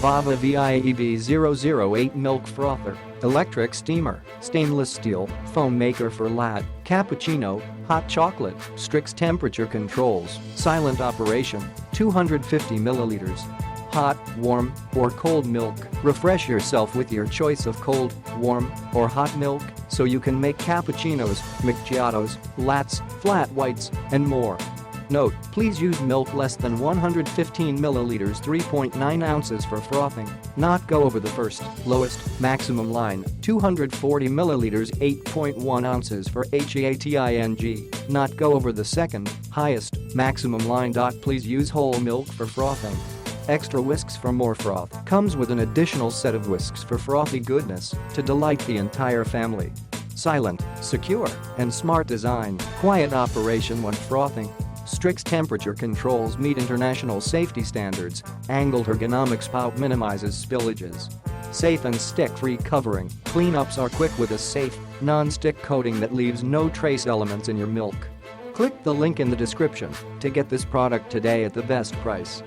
VAVA VA-EB008 milk frother, electric steamer, stainless steel, foam maker for latte, cappuccino, hot chocolate, Strix temperature controls, silent operation, 250 milliliters. Hot, warm, or cold milk. Refresh yourself with your choice of cold, warm, or hot milk so you can make cappuccinos, macchiatos, lattes, flat whites, and more. Note: please use milk less than 115 milliliters 3.9 ounces for frothing, not go over the first, lowest, maximum line, 240 milliliters 8.1 ounces for frothing, not go over the second, highest, maximum line. Please use whole milk for frothing. Extra whisks for More Froth comes with an additional set of whisks for frothy goodness to delight the entire family. Silent, secure, and smart design, quiet operation when frothing. Strix temperature controls meet international safety standards. Angled ergonomic spout minimizes spillages. Safe and stick-free covering. Cleanups are quick with a safe, non-stick coating that leaves no trace elements in your milk. Click the link in the description to get this product today at the best price.